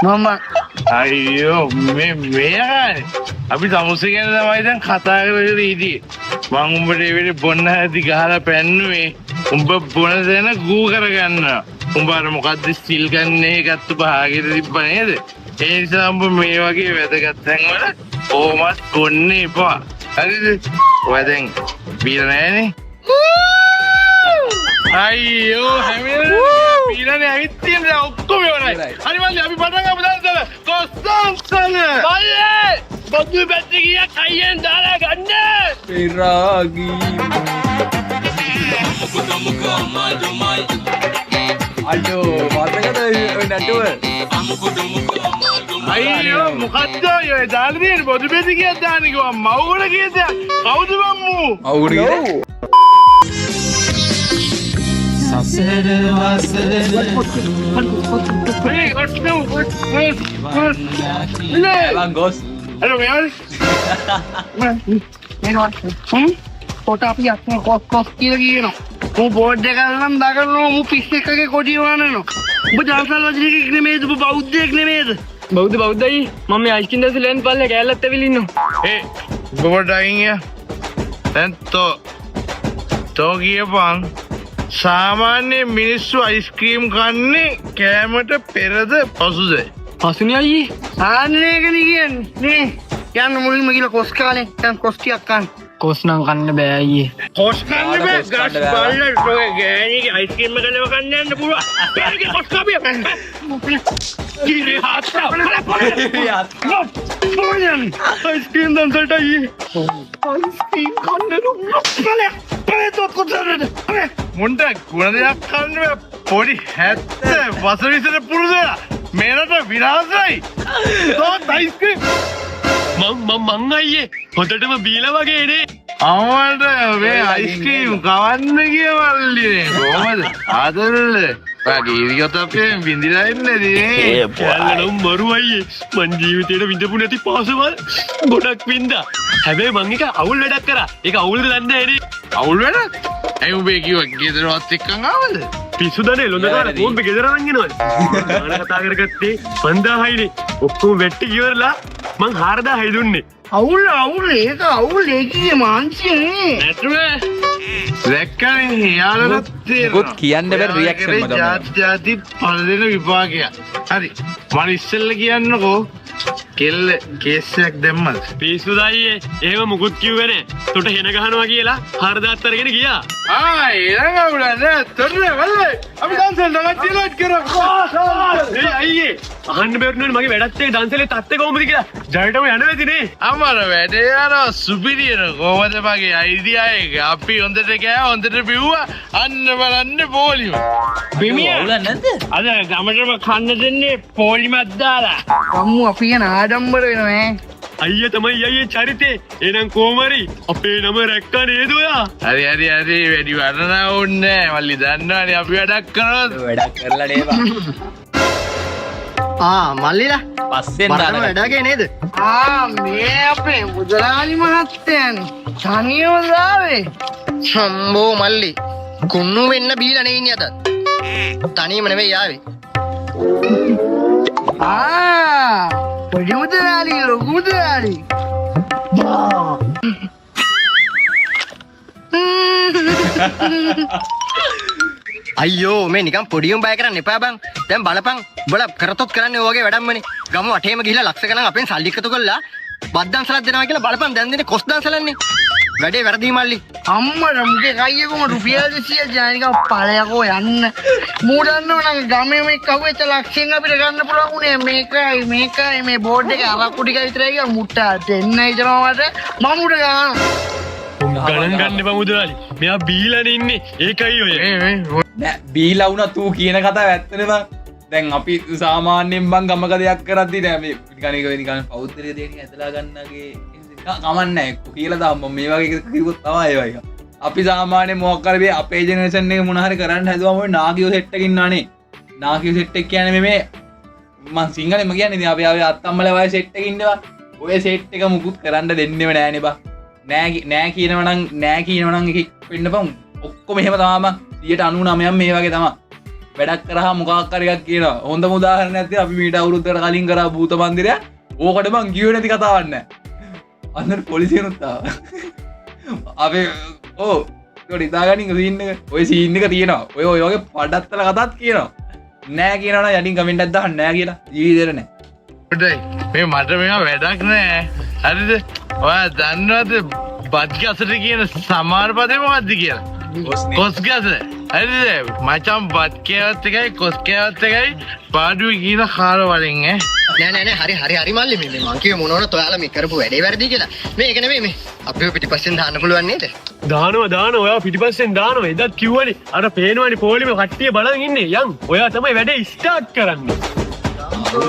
මම අයියෝ මේ අපි සමුසේ ගැන තමයි දැන් කතා කරලා ඉදී. මං උඹට ඒ වෙලේ බොන්න හැටි ගහලා පැන්නුවේ. උඹ බොන දෙන ගූ කරගන්න. උඹ අර මොකද්ද ස්ටිල් ගන්නේ ගත්ත භාගෙට තිබ්බ නේද? ඒ නිසා උඹ මේ වගේ වැදගත් තැන්වල කොහොමත් බොන්න එපා. හරිද? ඔය දැන් බීලා නැහැනේ. අයියෝ හැමෝම බීලානේ ඇවිත් තියෙන ඔක්කොම ඉවරයි. හරි මල්ලි අපි පටන් ගමු දැන්. කොස්තන්සල. මල්ලි බොදු බැටි ගියා කයියෙන් දාලා ගන්න. පෙරාගී අඩෝ මතකද ඔය නටුව? අයියෝ මොකද්ද ඔය දාලා තියෙන්නේ බොදු බැටි ගියා දාන්න කිව්වා මවුගල කීයද? කවුද මම්මු? අවුරුදු ගියේ සසර ලං ගොස් හලෝ මෙයානේ කොට අපි අත්න කොස් කියලා කියනවා. මු බෝඩ් එක ගන්න දාගන්නවා මු පිස් එකගේ කොඩිය වනනවා. ඔබ ජාසල් වදිනේක නෙමෙයිද ඔබ බෞද්ධයෙක් නෙමෙයිද? බෞද්ධයි මම මේ අයිස්කින් දැස් ලෙන් පල්ලේ කැලලත් ඇවිල්ලා ඉන්නවා. ඒ බොඩ අයින්ය දැන් තෝ කියපන් සාමාන්‍ය මිනිස්සු අයිස්ක්‍රීම් කන්නේ කෑමට පෙරද පසුද? පසුනේ අයියේ. ආන්නේකනේ කියන්නේ. නේ යන්න මුලින්ම ගිහලා කොස් කාලේ දැන් කොස් ටිකක් කන්න. කොස් නම් කන්න බෑ අයියේ. කොස් කන්න බෑ ගස් බලන්න ඔය ගෑණිගේ අයිස්ක්‍රීම් එක ගලව කන්න යන්න පුළුවන්. ගෑණිගේ කොස් කාපිය. කිරේ හත්තා. මොයන් අයිස්ක්‍රීම් දන්සල්ට අයියේ. අයිස්ක්‍රීම් කන්න නුඹ මුන්ට ගුණ දෙයක් කන්න පොඩි 70 වසර පුරුදු මේකට විනාශයි. තෝත් අයිස්ක්‍රීම් මං අයියේ හොඳටම බීලා වගේ නේ. අම්මට මේ අයිස්ක්‍රීම් කවන්න කිය මල්ලිනේ කොහමද? ආදරල වගේ ඉරියොත් අපේ බින්දිලා ඉන්නේ නේ. කැලලම් මරු අයියේ මං ජීවිතේට විඳපු නැති පාසවල් ගොඩක් වින්දා. හැබැයි මං එක අවුල් වැඩක් කරා. ඒක අවුල්ද දන්නේ නැහැ නේ. අවුල් වැඩක්? ඇයි උඹේ කිව්වා ගෙදරවත් එක්කන් ආවද? පිස්සු දනේ ලොඳකාර කොම්බේ ගෙදර අරන් එනවද? මම කතා කරගත්තේ 5000යිනේ. ඔක්කොම වෙට්ටි ඉවරලා මං 4000යි දුන්නේ. අවුල් ඒක අවුල් ඒකේ මාංශනේ. නැතුවේ දැක්කනේ යාළුවොත් ගොත් කියන්න බැරි රියැක්ෂන් මම තමයි. ජාති පළදෙන විභාගයක්. හරි. මම ඉස්සෙල්ලා කියන්නකෝ කෙල්ල කේස් එකක් දැම්මද? පිස්සු දයියේ එහෙම මුකුත් කිව්වේ නෑ. තොට හෙන ගහනවා කියලා 4000ත් අරගෙන ගියා. ඊළඟ අවුල නෑ. තොරේ වල්ලේ. අපි දන්සල් නගත් ඩිලීට් කරා. ඒ අයියේ අහන්න බැරුණානේ මගේ වැඩත් එක්ක දන්සලේ තත්ත්වය කොහොමද කියලා. ජයටම යන වෙදිනේ. අමර වැඩේ යනවා සුපිරියන කොහොමද මගේ අයිඩියා එක? අපි හොඳට කෑ හොඳට බිව්වා. අන්න බලන්න පොලිම. බිමිය අවුල නැද්ද? අද ගමටම කන්න දෙන්නේ පොලිමක් දාලා. අම්මු අපි යන ආඩම්බර වෙනවා ඈ. අයියා තමයි අයියේ චරිතේ. එහෙනම් කොහමරි අපේ නම රැක්කා නේද ඔයා? හරි වැඩි වරණා ඕනේ නෑ. මල්ලි දන්නවනේ අපි වැඩක් කරනවද? වැඩක් කරලා නේවා. මල්ලිලා පස්සෙන් මරණ වැඩගේ නේද? මේ අපේ මුදලාලි මහත්තයනේ. තනියම දාවේ. සම්බෝ මල්ලි. කුන්නු වෙන්න බීලා නේ ඉන්නේ අද. තනියම නෙවෙයි ආවේ. පොඩි මුදලාලි ලොකු මුදලාලි. අයියෝ මේ නිකන් පොඩියුම් බය කරන්න එපා බං. දැන් බලපන් උඹලා කරතොත් කරන්නේ ඔය වගේ වැඩක්මනේ. ගම වටේම ගිහිල්ලා ලක්ෂ ගණන් අපෙන් සල්ලි එකතු කරලා බත් දන්සලක් දෙනවා කියලා බලපන් දැන් දෙන්නේ කොස් දන්සලන්නේ. වැඩේ වැරදි මල්ලි. අම්මට මුගේ කයියකම රුපියල් 200 ජානිකම් පළයකෝ යන්න. මූ දන්නව නම් ගමේ මේ කවුවෙච්ච ලක්ෂයෙන් අපිට ගන්න පුළුවන් උනේ මේකයි මේ බෝඩ් එකේ අරක්කු ටික විතරයි කියලා මුට්ටා දෙන්නයි හිතනවා මට මම උඩ ගන්නවා. ගණන් ගන්න එපා මුදලාලි. මෙයා බීලානේ ඉන්නේ. ඒකයි ඔය. නෑ බීලා වුණා තු කියන කතාව ඇත්තනේ බං. දැන් අපි සාමාන්‍යයෙන් බං ගමක දෙයක් කරද්දී නෑ මේ නිකන් පෞද්ගලික දෙයක් ඇදලා ගන්නගේ කමන්නේ කියලා දාමු මේ වගේ කිව්වොත් තමයි ඒ වගේ. අපි සාමාන්‍යයෙන් මොකක් කරේ මේ අපේ ජෙනරේෂන් එකේ මොන හරි කරන්න හැදුවම ඔය නාකියෝ සෙට් එකකින් නානේ. නාකියෝ සෙට් එක කියන්නේ මේ මං සිංහලෙන්ම කියන්නේ ඉතින් අපි අත්තම්මල වගේ සෙට් එකකින් ඉන්නවා. ඔය සෙට් එක මුකුත් කරන්න දෙන්නෙම නෑනේ බං. නෑ කියනවනම් ඒක වෙන්න බං. ඔක්කොම එහෙම තමයි බං. 99ක් මේ වගේ තමයි. වැඩක් කරා මොකක් හරි එකක් කියනවා. හොඳම උදාහරණයක් තමයි අපි මීට අවුරුද්දකට කලින් කරා භූත මන්දිරය. ඕකට මං කිව්වේ නැති කතාවක් නෑ. අන්න පොලිසියනුත් ආවා. අපි ඒකට ඉදාගනින් සීන් එක. ඔය සීන් එක තියෙනවා. ඔය වගේ පඩත්තල කතාත් කියනවා. නෑ කියනවා නම් යටින් කමෙන්ට් එකක් දාන්න නෑ කියලා. ජීවිතේට නෑ. හොඳයි. මේ මට මේවා වැඩක් නෑ. හරිද? ඔයා දන්නවද බත් ගසට කියන සමාන පදේ මොකද්ද කියලා? කොස් ගස. හරිද? මචං බත් කෑවත් එකයි කොස් කෑවත් එකයි පාඩුවේ කියන කාල වලින් නෑ හරි මල්ලි මේ මං කිව්වේ මොනවද ඔයාලා මේ කරපු වැඩේ වැරදි කියලා. මේක නෙමෙයි මේ අපිව පිටිපස්සෙන් දාන්න පුළුවන් නේද? දානවා ඔයා පිටිපස්සෙන් දානවා. එදත් කිව්වනේ අර පේනවනේ පොලිමේ කට්ටිය බලන් ඉන්නේ. යන් ඔයා තමයි වැඩේ ස්ටාර්ට් කරන්නේ.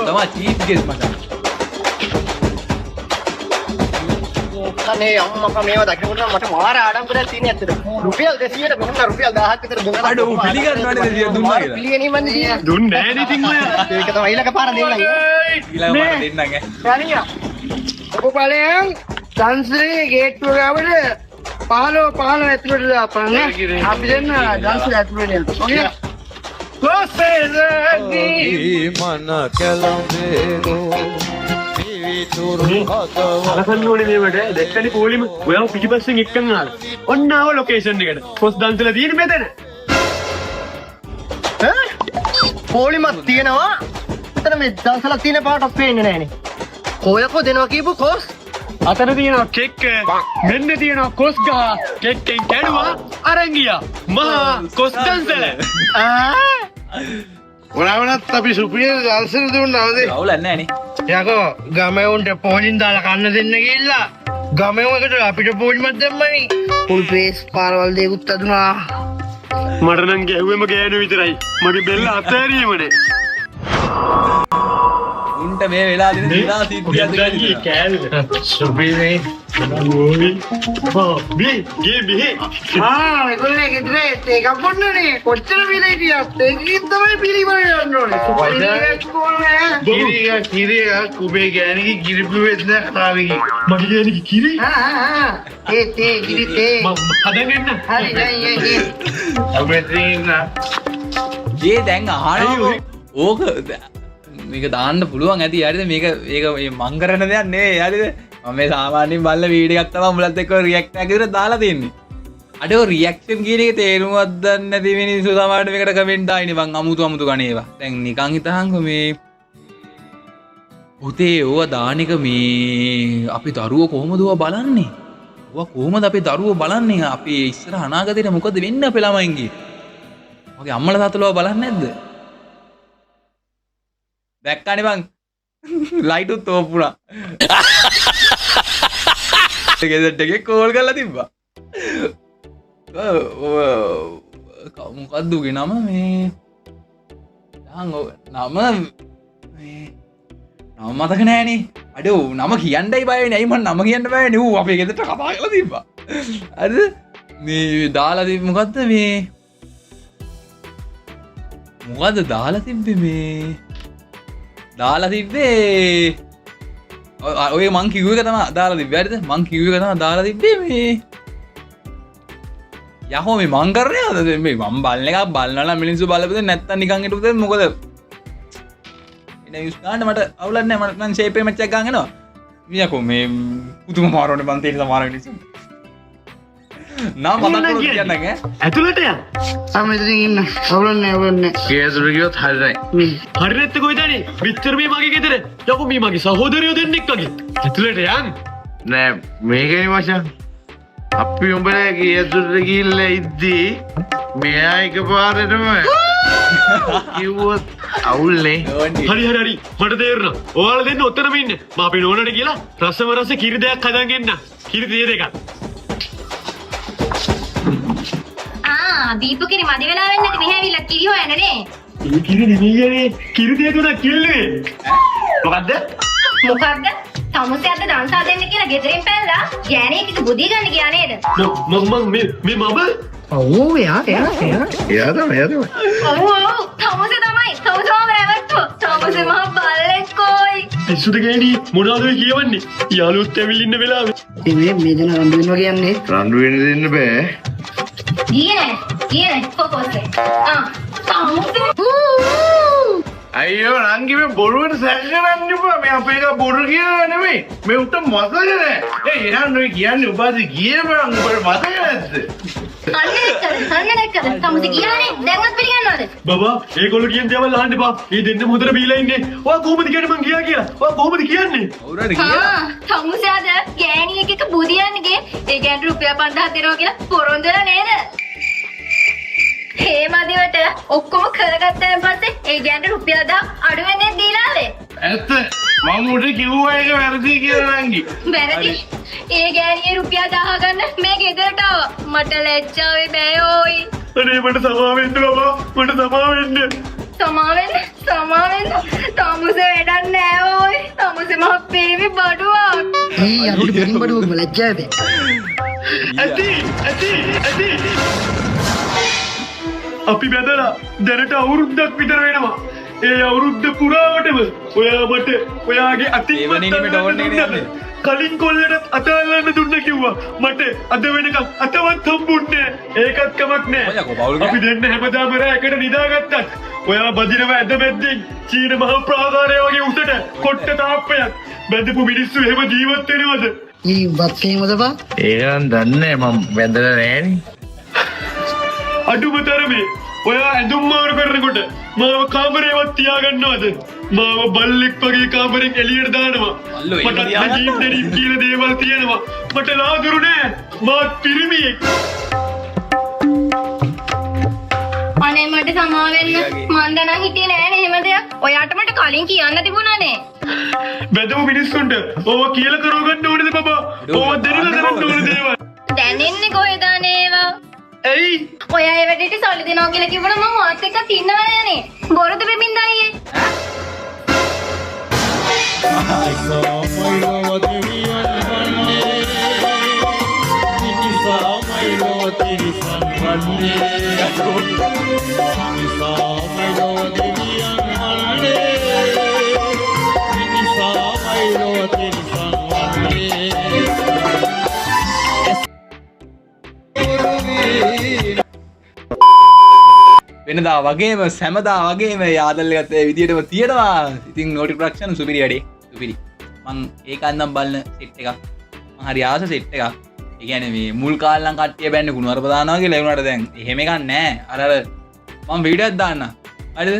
තමයි චීෆ් ගෙස් මචං. අනේ අම්මා මේවා දකිනකොට මට මාර ආඩම්බරයක් තියෙන ඇත්තට. රුපියල් 200ට මොකද රුපියල් 1000ක් විතර දුන්නා. අඩෝ පිළිගන්නවනේ 200 දුන්නා කියලා. පිළිගන්නේ මන්නේ. දුන්නේ නෑ නේ ඉතින් ඔයා. ඒක තමයි ඊළඟ පාර දෙන්නම්. ඊළඟ පාර දෙන්නම් ඈ. යනියා ඔබ බලයන් සංස්කෘතික ගේට්ටුව ගාවට 15 ඇතුළට දාපන් නේ. අපි දෙන්න සංස්කෘතික ඇතුළට යන්න. ඔය මන කැලඹේරෝ සලකන්න ඕනේ මේවට. දැක්කනේ පොලිම ඔයාව පිටිපස්සෙන් එක්කන් ආලා. ඔන්න ආව ලොකේෂන් එකට. පොස් දන්සලා තියෙන්නේ මෙතන. පොලිමක් තියෙනවා. මෙතන මේ දන්සලා තියෙන පාටක් පේන්නේ නෑනේ. කොයකෝ දෙනවා කියපු කොස්? අතන තියෙනවා කෙක්. මෙන්න තියෙනවා කොස් ගහ. කෙක්ෙන් කැඩුවා අරන් ගියා. මහා කොස් දන්සල. ඔයාලත් අපි සුපිරියර් දර්ශන දුන්නවද? අවුලක් නෑ නේ. යකෝ ගමෙවුන්ට පොලින් දාලා කන්න දෙන්න ගිහිල්ලා ගමෙවුන්කට අපිට පොලිමක් දැම්මනේ. ෆුල් ෆේස් පාරවල් දෙකුත් අදුනා. මට නම් ගැහුවෙම ගෑනු විතරයි. මගේ බෙල්ල අතෑරීමනේ. උන්ට මේ වෙලා දෙන දිනා සිද්ධියක් කෑල්ල. සුපිරිනේ. බිහි. මේගොල්ලෝ ගෙදරේ ඒක පොන්නනේ. කොච්චර පිළි හිටියත් ඒකකින් තමයි පිළිවෙල යන්න ඕනේ. කිරිය කුබේ ගෑණිගේ කිරිපුවෙත් නෑ කතාවේ. මගේ ගෑණිගේ කිරි. තේ කිරි තේ. හදන්න එන්න. හරි නෑ අපේ තියෙන ඒ දැන් අහනවා. ඕක මේක දාන්න පුළුවන් ඇති. හරිද? මේක මං කරන දෙයක් නෙවෙයි. හරිද? මම මේ සාමාන්‍යයෙන් බලන වීඩියෝ එකක් තමයි මුලත් එක්ක රියැක්ට් එකක් විතර දාලා දෙන්නේ. අඩෝ රියැක්ෂන් කියන එකේ තේරුමක් දන්නේ නැති මිනිස්සු සමහරට මේකට කමෙන්ට් දායිනේ බං අමුතු ගණ ඒවා. දැන් නිකන් හිතහන්කො මේ පුතේ ඕවා දාන එක මේ අපි දරුවෝ කොහොමද ඕවා බලන්නේ? ඕවා කොහොමද අපේ දරුවෝ බලන්නේ? අපි ඉස්සර අනාගතේට මොකද වෙන්නේ අපේ ළමයින්ගේ? මගේ අම්මලා තාත්තලා ඕවා බලන්නේ නැද්ද? දැක්කනේ බං ලයිටුත් ඕපුණා. ගෙදරට එකේ කෝල් කරලා තිබ්බා. මොකක්ද උගේ නම මේ නම මතක නෑනේ. අඩෝ නම කියන්නයි බයනේ. ඇයි මම නම කියන්න බයනේ. ඌ අපේ ගෙදරට කතා කරලා තිබ්බා. හරිද? මේ දාලා තිබ්බ මොකද්ද මේ? මොකද්ද දාලා තිබ්බේ මේ? දාලා තිබ්බේ ඔය මං කිව්ව එක තමයි දාලා තිබ්බේ. හරිද? මං කිව්ව එක තමයි දාලා තිබ්බේ මේ යහෝ මේ මං කරන්නේ අද මේ මම බලන එකක් බලනවා නම් මිනිස්සු බලපෙද නැත්තම් නිකන් හිටුවද මොකද ඉතින් යුස් ගන්න මට අවුලක් නැහැ. මට නම් ෂේප් එක මැච් එකක් ගන්නවා. මියකෝ මේ පුතුම මාරෝනේ මං තේරෙන සමහර මිනිස්සු නා මතක් කරලා කියන්න ඈ ඇතුළට යන්න. සමෙතන ඉන්න. අවුලන්නේ. කේසුර කියොත් හරියි. හරියට කොයිදනේ? මෙච්චර මේ මගේ ගෙදර. යකෝ මේ මගේ සහෝදරයෝ දෙන්නෙක් වගේ. ඇතුළට යන්න. නෑ මේකනේ මචං. අපි උඹලා කේසුරට ගිහිල්ලා ඉද්දී මෙයා එකපාරටම කිව්වොත් අවුල්නේ. හරි. මට තේරෙනවා. ඔයාලා දෙන්න ඔතනම ඉන්න. මම අපේ නෝනට කියලා රස කිරි දෙයක් හදන් ගෙන්න. කිරි තේ දෙකක්. දීපු කිරි මදි වෙලා වෙන්නේ නැති මෙහෙ ඇවිල්ලා කිරි හොයන්නේ නේ. ඒ කිරි නෙමෙයිනේ. කිරි තේ තුනක් කිල්ලුවේ. මොකද්ද? තමුසේ අද දන්සා දෙන්න කියලා ගෙදරින් පැනලා ගෑණියෙක් බුදිය ගන්න ගියා නේද? මේ මම ඔව් යා එයා තමයි. ඔව් තමුසේ තමයි. තමුසේම රැවට්ටුවා. තමුසේ මහ බල්ලෙක්කෝයි. පිස්සුද ගෑණි මොනවද ඔය කියවන්නේ? යාළුවොත් ඇවිල්ලා ඉන්න වෙලාවේ. මේ දෙන රණ්ඩු වෙනවා කියන්නේ. රණ්ඩු වෙන්න දෙන්න බෑ. ගියේ කොකොස්සේ. තමුසේ අයියෝ නංගි මේ බොරුවට සැක කරන්න එපා. මේ අපේ එක බොරු කියලා නෙමෙයි. මේ උට මතක නෑ. එහෙනම් ඔය කියන්නේ උපාධි ගියේ බං උඹට මතක නැද්ද? අන්න දැක්කද තමුසේ ගියානේ දැන්වත් පිළිගන්නවද බබා ඒගොල්ලෝ කියන දේවල් අහන්න එපා. මේ දෙන්න හොඳට බීලා ඉන්නේ. ඔයා කොහොමද කියන්නේ මං ගියා කියලා? ඔයා කොහොමද කියන්නේ? කවුරුහරි කියලා තමුසේ අද ගෑණියෙක් එක්ක බුදියන්නගේ ඒ ගෑනට රුපියල් 5000 දෙනවා කියලා පොරොන්දු වෙලා නේද ඒ මදිවට ඔක්කොම කරගත්තාන් පස්සේ ඒ ගෑනට රුපියල් 1000 අඩු වෙන්නේ දීලා ආවේ ඇත්ත මම උට කිව්වා ඒක වැරදි කියලා නංගි. වැරදි ඒ ගෑණියේ රුපියල් 1000 ගන්න මේ ගෙදරට ආවා මට ලැජ්ජාවේ බෑ ඕයි අනේ මට සමා වෙන්න බබා. මට සමා වෙන්න. සමාවෙන්න තමුසේ වැඩක් නෑ ඕයි තමුසේ මහ පිරිමි බඩුවක් ඒ අරුට බෙරින් බඩුවක ලැජ්ජාව බෑ. ඇති. අපි බැදලා දැනට අවුරුද්දක් විතර වෙනවා. ඒ අවුරුද්ද පුරාවටම ඔයා මට ඔයාගේ අතින් එවනිනිමට ඕනේ නේද? කලින් කොල්ලට අතල්ලන්න දුන්න කිව්වා. මට අද වෙනකම් අතවත් හම්බුන්නේ නෑ. ඒකත් කමක් නෑ. ඔයකෝ බවුල් ගෑ. අපි දෙන්න හැමදාම රැයකට නිදාගත්තත් ඔයා බදිනව ඇද මැද්දෙන් චීන මහ ප්‍රාකාරය වගේ උසට කොට්ට තාප්පයක් බැඳපු මිනිස්සු එහෙම ජීවත් වෙනවද? ඊ වත් එහෙමද බා? ඒක නම් දන්නේ මම වැදලා නෑනේ. අඩුම තරමේ ඔයා ඇඳුම් මාරු කරනකොට මාව කාමරේවත් තියාගන්නවද? මාව බල්ලෙක් වගේ කාමරෙන් එළියට දානවා. බල්ලෝ එහෙම මට තියාගන්නවද? නැගීම් කියන දේවල් තියෙනවා. මට ලාදුරු නෑ. මාත් පිරිමියෙක්. අනේ මට සමා වෙන්න මන් දන්නා හිටියේ නෑනේ එහෙම දෙයක් ඔයාට මට කලින් කියන්න තිබුණානේ බැඳපු මිනිස්සුන්ට ඕවා කියලා කරවගන්න ඕනේද බබා? ඕවා දෙන්නද කරන්න ඕන දේවල්. දැනෙන්නේ කොහෙද අනේවා ඇයි? ඔයා ඒ වැඩේට සල්ලි දෙනවා කියලා කිව්වම මම වාත් එක්ක ඉන්නව නෑනේ බොරුද බෙමින්ද අයියේ වෙනදා වගේම සැමදා වගේම යාදල් ගත්ත විදියටම තියෙනවා. ඉතින් නෝටි ප්‍රොඩක්ෂන් සුපිරි වැඩේ. සුපිරි. මං ඒක අන්නම් බලන සෙට් එකක්. මං හරි ආස සෙට් එකක්. ඒ කියන්නේ මේ මුල් කාලේ නම් කට්ටිය බෑන්නේ කුණු අරප දානවා කියලා ඒ උනාට දැන් එහෙම එකක් නැහැ. අර මම වීඩියෝ එකක් දාන්න. හරිද?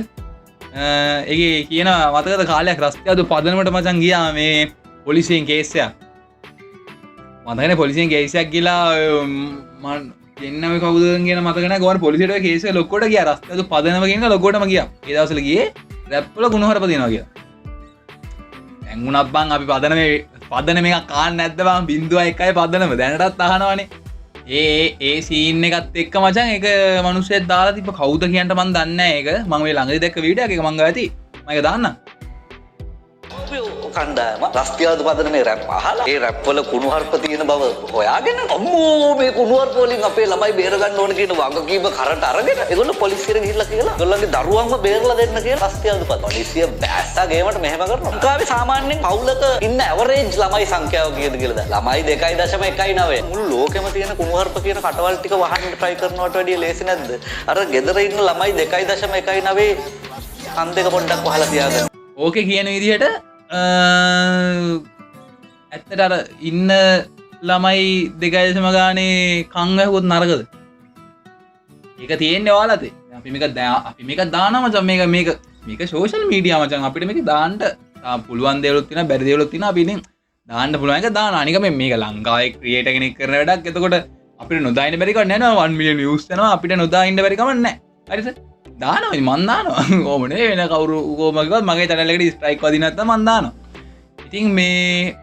ඒකේ කියන මතකද කාලයක් රස්තියාදු පදනමට මචං ගියා මේ පොලිසියෙන් කේස් එකක්. මතකනේ පොලිසියෙන් කේස් එකක් ගිහලා මම දෙන්නම කවුද කියන මතක නැහැ. ගෝවන් පොලිසියට ඔය කේස් එක ලොක්කොට ගියා. රස්තියාදු පදනම කියන ලොක්කොටම ගියා. ඒ දවස්වල ගියේ රැප් වල කුණු හරප දිනවා කියලා. දැන් උනත් බං අපි පදනම එකක් කාන්න නැද්ද බං 0.1 පදනම දැනටත් අහනවනේ. ඒ සීන් එකත් එක්ක මචං ඒක මිනිස්සෙක් දාලා තිබ්බ කවුද කියන්න මන් දන්නේ නැහැ ඒක. මම මේ ළඟදී දැක්ක වීඩියෝ එකක මං ගාව ඇති. මම ඒක දාන්නම්. කණ්ඩායම රස්තියාදු පදනමේ රැප් අහලා ඒ රැප් වල කුණුහරුප තියෙන බව හොයාගෙන අම්මෝ මේ කුණුහරුප වලින් අපේ ළමයි බේර ගන්න ඕන කියන වගකීම කරට අරගෙන ඒගොල්ලෝ පොලිසියට ගිහිල්ලා කියලා ඒගොල්ලන්ගේ දරුවන්ව බේරලා දෙන්න කියලා රස්තියාදු පදනම. පොලිසිය බෑස්සා ගේමට මෙහෙම කරනවා. ලංකාවේ සාමාන්‍යයෙන් පවුලක ඉන්න ඇවරේජ් ළමයි සංඛ්‍යාව කීයද කියලා දාලා. ළමයි 2.19. මුළු ලෝකෙම තියෙන කුණුහරුප කියන කටවල් ටික වහන්න try කරනවට වැඩිය ලේසි නැද්ද? අර ගෙදර ඉන්න ළමයි 2.19 කන් දෙක පොඩ්ඩක් වහලා තියාගන්න. ඕකේ කියන විදිහට ඇත්තට අර ඉන්න ළමයි 2.0 ගානේ කන් ඇහුවොත් නරකද? ඒක තියෙන්නේ ඔයාලද? අපි මේක දානවා මචං මේක සෝෂල් මීඩියා මචං අපිට මේක දාන්න පුළුවන් දේවලුත් තියෙනවා බැරි දේවලුත් තියෙනවා අපි ඉතින් දාන්න පුළුවන් එක දානවා. අනික මේක ලංකාවේ ක්‍රියේටර් කෙනෙක් කරන වැඩක්. එතකොට අපිට නොදාින්න බැරි කම නැහැ නෝ 1 මිලියන් views යනවා අපිට නොදාින්න බැරි කම නැහැ. හරිද? දානවා මන් දානවා. ඕමනේ වෙන කවුරු කොහොම කිව්වත් මගේ channel එකට ස්ට්‍රයික් වදින්න නැත්නම් මන් දානවා. ඉතින් මේ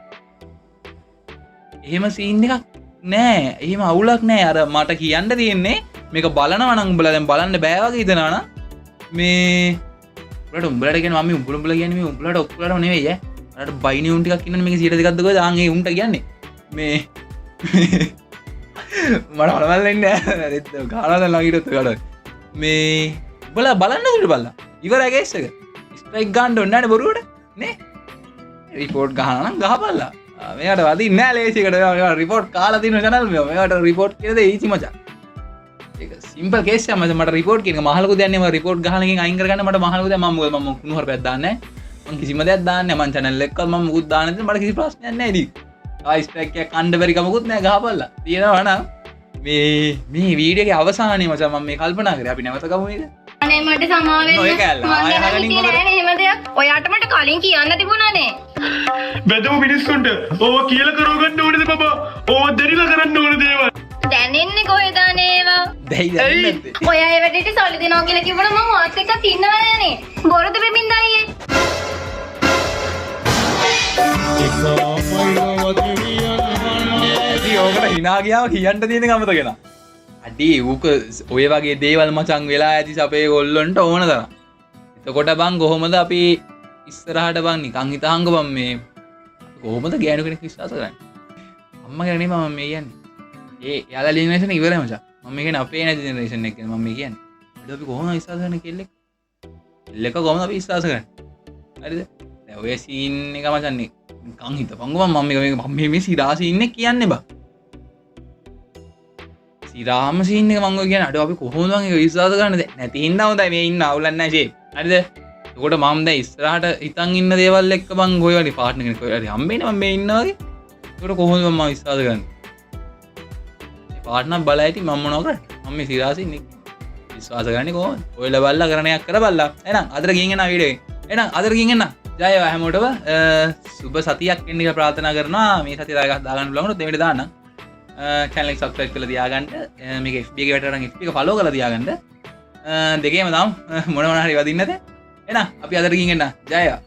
එහෙම සීන් එකක් නෑ. එහෙම අවුලක් නෑ. අර මට කියන්න තියෙන්නේ මේක බලනවා නම් උඹලා දැන් බලන්න බෑ වගේ හිතනවා නම් මේ උඹලට කියන්නේ මම උඹලා කියන්නේ මේ උඹලට ඔක්කොලටම නෙවෙයි ඈ. අරට බයිනි උන් ටිකක් ඉන්නනේ මේක 100%ක්ද කොහෙද? ආන් ඒ උන්ට කියන්නේ මේ මට හරවල් වෙන්නේ නෑ. ගානවා දැන් ළඟිට ගානවා. මේ උඹලා බලන්න උඩ බලලා. ඉවරයි ගේස් එක. ස්ට්‍රයික් ගන්න ඕනේ නෑනේ බොරුවට. නේ? රිපෝට් ගහනවා නම් ගහපල්ලා. මේකට වදින්නේ නෑ ලේසියකට. මේවා රිපෝට් කාලා තියෙන channel මේවා. මේවට රිපෝට් කියලාද ඊසි මචං. සිම්පල් කේස් එකක් මට රිපෝට් කියන මහලකු දැන්නේ මම රිපෝට් ගහනකින් අයින් කරගන්න මට මහලකු දැන් මම මොකද මම කුණු හරපයක් දාන්නේ නැහැ මම කිසිම දෙයක් දාන්නේ නැහැ මම channel එකක් මම මුකුත් දාන්නේ නැහැ මට කිසි ප්‍රශ්නයක් නැහැ ඉතින් ආයිස් පැක් එකක් කන්න බැරි කමකුත් නැහැ ගහපල්ලා තියෙනවා නම් මේ වීඩියෝ එකේ අවසානයේ මචං මම මේ කල්පනා කරේ අපි නැවත ගමු මේක අනේ මට සමාව වෙන්න ඔය කෑල්ල. මම ආයෙ දැනන් අහගනින් හිටියේ නෑනේ එහෙම දෙයක් ඔයාට මට කලින් කියන්න තිබුණානේ බෙදමු මිනිස්සුන්ට ඕවා කියලා කරවගන්න ඕනේද බබා ඕවා දැරිලා කරන්න ඕන දේවල් දැනෙන්නේ කොහෙද අනේවා දැයි දැනෙන්නේ නැත්තේ. ඔයා ඒ වැඩේට සල්ලි දෙනවා කියලා කිව්වම මම වාත් එක්ක ඉන්නව නෑනේ බොරද බෙමින්ද අයියේ ඉතින් ඕකට hina ගියාම කියන්න තියෙන ගමත කෙනා. අඩි ඌක ඔය වගේ දේවල් මචං වෙලා ඇතිස් අපේ ගොල්ලොන්ට ඕන තරම්. එතකොට බං කොහොමද අපි ඉස්සරහට බං නිකන් හිතහංග බං මේ කොහොමද ගෑනු කෙනෙක් විශ්වාස කරන්නේ? අම්මා කියලා නෙමෙයි මම මේ කියන්නේ. යාලා ජෙනරේෂන් ඉවරයි මචං. මම මේ කියන්නේ අපේ නැති ජෙනරේෂන් එක කියන්නේ මම මේ කියන්නේ. ඊට අපි කොහොමද විශ්වාස කරන්නේ කෙල්ලෙක්? කෙල්ලෙක් කොහොමද අපි විශ්වාස කරන්නේ? හරිද? දැන් ඔය සීන් එක මචං නිකන් හිතපංගෝ මම මේ සිරා සීන් එක කියන්නේ බං. සිරාම සීන් එක මම ඔය කියන්නේ අඩෝ අපි කොහොමද මම ඒක විශ්වාස කරන්නේ නැති හින්දා හොඳයි මේ ඉන්න අවුලක් නැහැ ෂේප්. හරිද? එතකොට මම දැන් ඉස්සරහට හිතන් ඉන්න දේවල් එක්ක මං ඔය වගේ පාර්ට්නර් කෙනෙක් ඔය හරි හම්බෙන්නේ මම මේ ඉන්නවා වගේ. එතකොට කොහොමද මම විශ්වාස කරන්නේ? මේ පාර්ට්නර් බලයි ඉතින් මම මොනව කරන්නේ? මම මේ සිරාසින් විශ්වාස කරන්නේ කොහොමද? ඔයලා බල්ලා කරණයක් කරබල්ලා. එහෙනම් අදට ගින් එනවා වීඩියෝ එක. එහෙනම් අදට ගින් එන්න. ජය වේවා හැමෝටම. සුබ සතියක් වෙන්න කියලා ප්‍රාර්ථනා කරනවා. මේ සතිය දාගන්න පුළුවන් උනොත් දෙවිඩ දාන්න. channel එක subscribe කරලා තියාගන්න. මේක FB එකේ වැටෙනවා නම් FB එක follow කරලා තියාගන්න. දෙකේම දාමු මොන හරි වදින්නද? එහෙනම් අපි අදට ගින් එන්න. ජය වේවා.